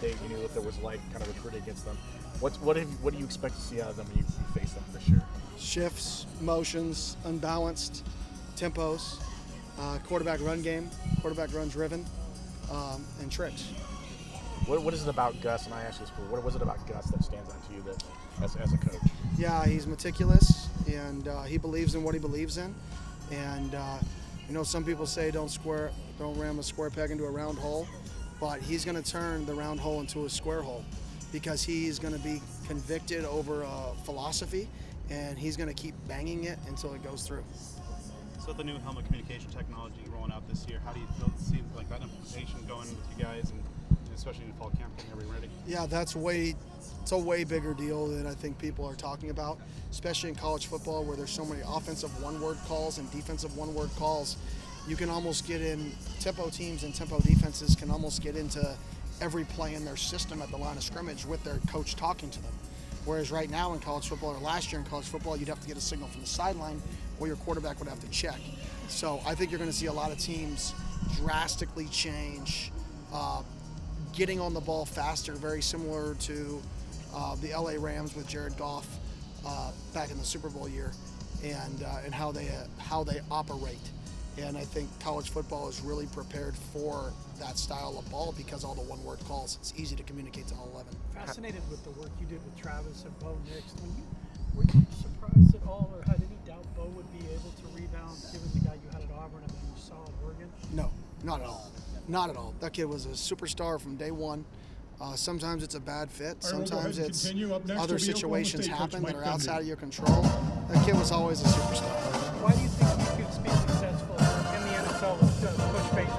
State. You knew what there was like, kind of recruiting against them. What do you expect to see out of them when you face them this year? Shifts, motions, unbalanced tempos, quarterback run game, quarterback run driven, and tricks. What is it about Gus? And I asked this before. What was it about Gus that stands out to you that as a coach? Yeah, he's meticulous, and he believes in what he believes in. And some people say don't ram a square peg into a round hole, but he's going to turn the round hole into a square hole because he's going to be convicted over a philosophy, and he's going to keep banging it until it goes through. So with the new helmet communication technology rolling out this year, how do you feel it seems like that implementation going with you guys, and especially in fall camp, getting everybody ready? Yeah, it's a way bigger deal than I think people are talking about, especially in college football where there's so many offensive one-word calls and defensive one-word calls. You can almost get in, tempo teams and tempo defenses can almost get into every play in their system at the line of scrimmage with their coach talking to them. Whereas right now in college football, or last year in college football, you'd have to get a signal from the sideline or your quarterback would have to check. So I think you're going to see a lot of teams drastically change, getting on the ball faster, very similar to the LA Rams with Jared Goff back in the Super Bowl year, and how they operate. And I think college football is really prepared for that style of ball because all the one-word calls. It's easy to communicate to all 11. Fascinated with the work you did with Travis and Bo Nix. Were you surprised at all, or had any doubt Bo would be able to rebound given the guy you had at Auburn and then you saw at Oregon? No, not at all. Not at all. That kid was a superstar from day one. Sometimes it's a bad fit. Sometimes it's other situations happen that are outside of your control. That kid was always a superstar. Why do you think he could be successful in the NFL with Coach Payton?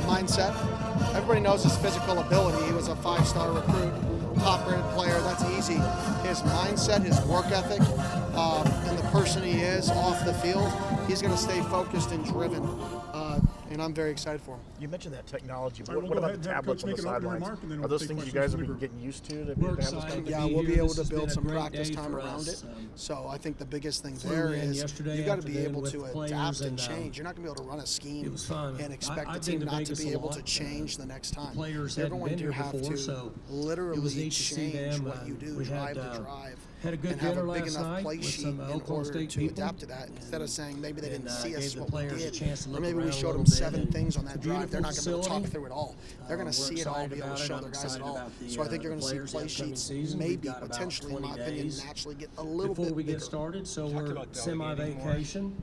Mindset. Everybody knows his physical ability. He was a 5-star recruit, top-rated player. That's easy. His mindset, his work ethic, and the person he is off the field, he's going to stay focused and driven. And I'm very excited for him. You mentioned that technology. What about the tablets on the sidelines? Are those things you guys are getting used to have this kind of Yeah, we'll be able to build some practice time around it. So I think the biggest thing there is you've got to be able to adapt and change. You're not going to be able to run a scheme and expect the team not to be able to change the next time. You're going to have to literally change what you do, drive to drive. And have a big enough play sheet in order to adapt to that. Instead of saying maybe they didn't see us what we did, or maybe we showed them 7 things on that drive. They're not going to be able to talk through it all. They're going to see it all, be able to show their guys it all. So I think you're going to see play sheets maybe, potentially, in my opinion, naturally get a little bit bigger. Before we get started, so we're semi-vacation.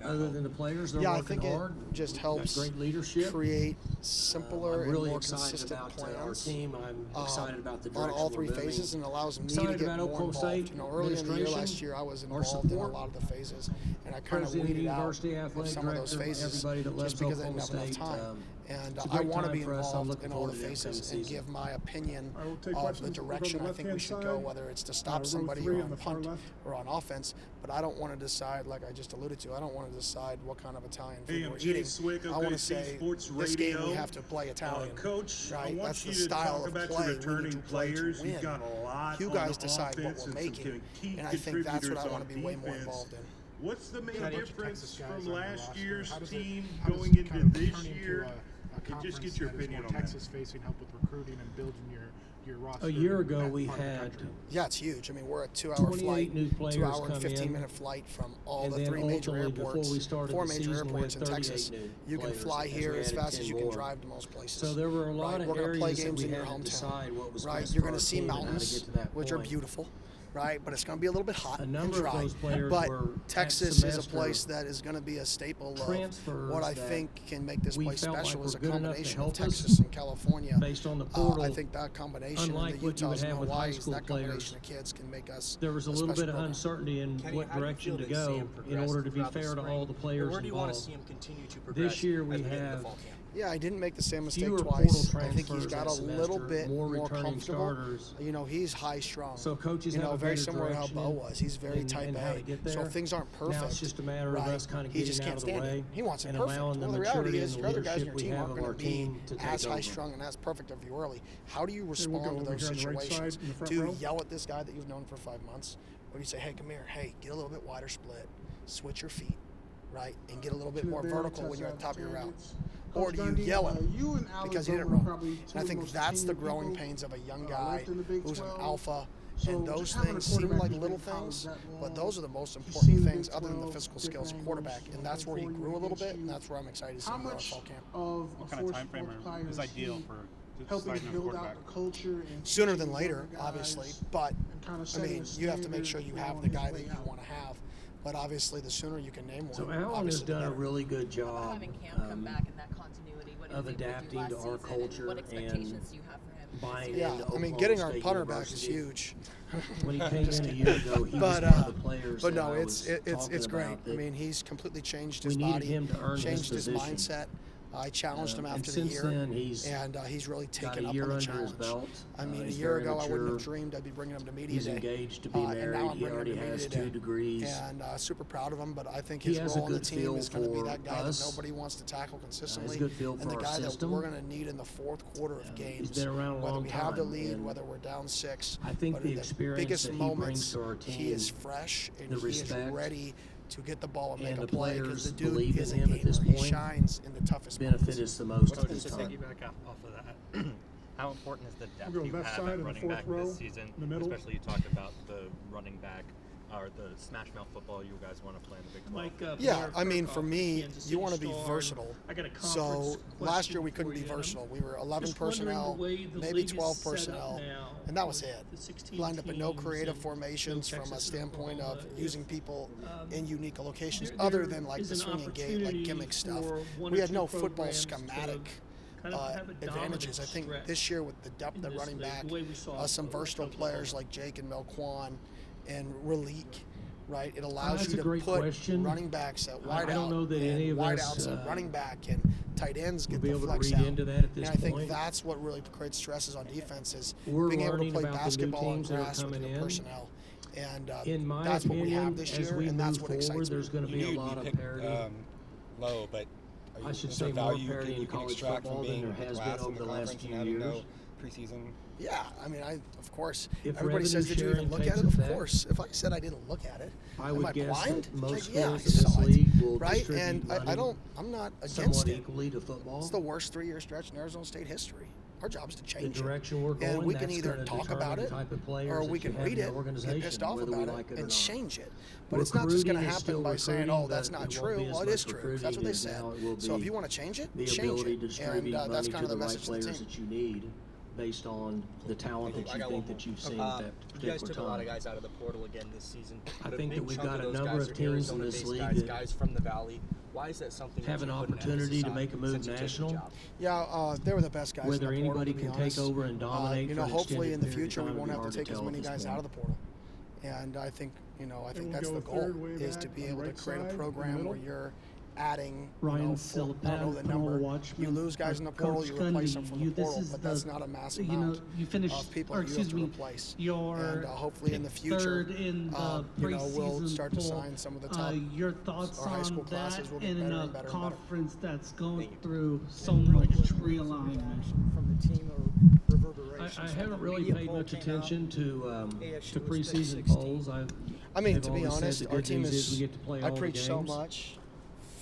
Other than the players, they're working hard. I think it just helps great leadership. Create simpler I'm really and more excited consistent about plans our team. I'm excited about the on direction all 3 we're moving. phases, and allows me to Excited get about more Oklahoma involved. State Early in the year administration, last year, I was our involved in a support, lot of the phases, and I kind of President of the weeded out University, of athletic some of those director, phases everybody that loves just because I didn't Oklahoma have enough State. time. And It's a I great want to time be for us. I'm involved looking in all forward the to the phases upcoming and season. give my opinion We'll take of the questions. We'll go direction to I think we should go, left-hand whether it's to side. stop Row somebody 3 or on on the far punt left. or on offense. But I don't want to decide, like I just alluded to, I don't want to decide what kind of Italian food Hey, I'm we're Jay eating. Swick of I want to KC say, Sports this game we Radio. have to play Italian. Coach, I right? want That's you the to style talk of about play your we need returning to play players. to win. You've got a lot You on guys the decide what offense we're and making, some key and I think that's what I contributors want to be on way more defense. involved in. What's the main Kind of difference Texas guys from on your last roster. year's How does it- team how does going it into kind of this turn into year? a And just conference get your that is opinion more on that. Texas facing, help with recruiting and building your roster. A year in ago, that we part of the had country? Yeah, it's huge. I mean, we're a 2-hour 28 flight, new players 2-hour and come 15-minute in. flight from all And the then 3 major ultimately, before airports, we started 4 the major season, we airports had in 38 Texas. new You can players fly as here we as added fast 10 as you can more. drive to most places. So there were a lot right? of We're going to play areas that games we in your had to hometown. decide what was Right? best You're for going our to see team and how to mountains, get to that which are point. beautiful. Right, but it's going to be a little bit hot A and number of dry. those players But were Texas is a semester place that is going to be a staple of transfers what I that think can make this we place felt like special were is a good enough to combination of help us Texas and California. based on the portal. I think that combination unlike of the what you would Utahs and have with high Hawaii's, school that players, combination of kids can make us there was a little bit of uncertainty in Kenny, what how do you direction feel to to see go him in progress order to be throughout the fair to spring? all the players Where do you want to involved. see him continue to progress This year we as we get into have fall camp? Yeah, I didn't make the same mistake fewer twice. portal I think he's transfers got a that little semester, bit more more returning comfortable. starters. You know, he's high strung. So coaches you know, have a very better similar to how direction Bo was. He's very in type how to A. get So there. things aren't perfect. Now it's just a matter of right? us kind of He getting just out can't of the stand way it. He wants it and perfect. allowing the Well, the reality maturity is and your other guys in leadership your we team have aren't of going our to be team to as take high over. strung and as perfect of you early. How do you we'll respond go to over those here on the right situations? side in the front Do you row. yell at this guy that you've known for 5 months? Or do you say, hey, come here, hey, get a little bit wider split, switch your feet, right, and get a little bit more vertical when you're at the top of your route? Or do you yell at him because he didn't run? And I think that's the growing pains of a young guy who's an alpha. And those things seem like little things, but those are the most important things other than the physical skills of quarterback. And that's where he grew a little bit, and that's where I'm excited to see him grow in fall camp. What kind of time frame is ideal for helping starting a build quarterback? out the culture and Sooner than later, obviously, but kind I mean, you have to make sure you have the guy that you want to have. But obviously, the sooner you can name one, So Alan has obviously, the done a better. really good job having Camp come back and that continuity. What do you of think we do adapting last to our season, and culture what expectations and do you have for him? buying Yeah, into I mean, Oklahoma getting our State punter back is University. huge. When he came in a year ago, he But was one of the players but that no, I it's was talking great. about I that mean, he's completely changed we his needed body, him to earn his changed his position. mindset. I challenged him And after the since year, then, he's he's really got taken a up year on the under challenge. his belt. I mean, a He's year very ago, I wouldn't have mature. dreamed I'd be bringing him to media He's day. engaged to be And now married. I'm He bringing him already to has media 2 day. degrees. And super proud of him, but I think He his has a role on the good team feel is going to be for that guy us. that nobody wants to tackle consistently, good feel and for the our guy system. that we're going to need in the fourth quarter of games. He's been around a whether long we have the time, lead, and whether we're down 6. I think but the in experience biggest that he moments, brings to our he is team, fresh and the he is respect, ready to get the ball and make and a the play players because the dude believe in is a him at gamer. this He point shines in the toughest benefit moments. us the most Coach, at this to time. piggyback off of that, how important is the depth We'll go you left have side at in the running fourth back row, this season? in the middle. Especially you talked about the running back or the smash mouth football you guys want to play in the Big 12. Yeah, I mean, for me, you want to be versatile. So last year we couldn't be versatile. We were 11 personnel, maybe 12 personnel, and that was it. Lined up in no creative formations from a standpoint of using people in unique locations, other than like the swinging gate, like gimmick stuff. We had no football schematic advantages. I think this year with the depth at running back, some versatile players like Jake and Melquan and Ralik, right? It allows That's you a to great put question. running backs at I wideout don't know that any and of us, wideouts at running back and tight ends get be the able to flex read out. into that at this and I think point. that's what really creates stresses on defense is We're being able to learning play about the new basketball on teams that are grass with coming your in. personnel. And In my that's what we have opinion, this as year, we and that's move what forward, excites me. there's going to be a lot of parity. Low, but I should is there say more value parity in you can college extract football from than being there has been last in over the last conference few and having years. no preseason? Yeah, I mean, of course. If Everybody says, revenue did you even sharing look at takes it? Of effect, course. If I said I didn't look at it, I am would I guess blind? that most Yeah, I schools in saw this it. league will Right? distribute And money I'm not against somewhat it. equally to football. It's the worst 3-year stretch in Arizona State history. Our job is to The change direction we're it. going, And we can that's either gonna talk determine about the it, type of players or that we you can have read in the it, get organization, pissed off whether we about like it, it or and not. change it. But it's not just going to Recruiting is happen still by saying, recruiting, oh, that's but not it won't true. be as Well, it much is true. recruiting That's what they as said. now it will So if be you want to change it, the change ability it. to distribute And that's money kind to of the the right message to the players team. that you need based on the talent that you think that you've seen at that You guys particular took a lot of time. guys out of the portal again this season. I But a think big that we've chunk got a those number guys of are teams in Arizona-based this league guys, that guys from the Valley. Why is that something have that an you put an opportunity emphasis to on make a move since you took the national. job? Yeah, they were the best guys. Whether in the portal, anybody to be can honest. take over and dominate You for know, an hopefully in the extended period future of we time won't would have be to hard take as tell many at this guys point. out of the portal. And I think that's go the goal third way is back to be on able to right create side a in the program middle. where you're adding, Ryan I don't know the Silpat, number. Watchman. You lose guys in the portal, Coach you replace them Gundy, from the this portal, is but that's the- not a mass you amount know, you finished, of people or you have excuse to me, replace. your And hopefully in the future, third in the we'll preseason start to poll. sign some of the top Your thoughts our high school on classes that will get in better a and better and better. conference that's going through so much realignment? From the team or reverberations. I haven't really Media paid poll much came attention out. to ASU was picked preseason 16. polls. I mean, they've to be always said honest, the our good team news is. we get to play I all the preach so games. much.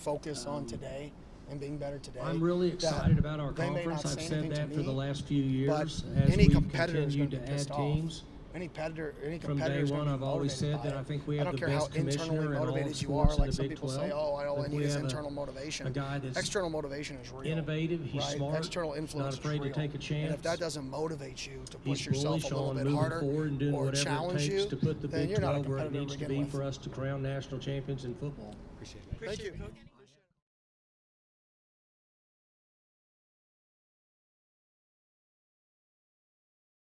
Focus on today and being better today. I'm really that excited about our they may conference. not I've say said anything to that for the me, last few but years as any we've competitor is continued going to to be add pissed off. teams. Any competitor From day is one, going to I've be always motivated said by that it. I think we I have don't the care how best commissioner internally in all motivated of you sports are. in Like the some Big people 12. say, oh, all I Like, we need is have internal motivation. a guy that's External motivation is real. innovative, he's right? smart, External influence not afraid is to real. take a chance. And if that doesn't motivate you to push He's yourself bullish a little on bit moving harder forward and doing or whatever it challenge takes you, to put the then Big you're not a 12 where it competitor needs to to begin be with. for us to crown national champions in football. Appreciate it. Thank you.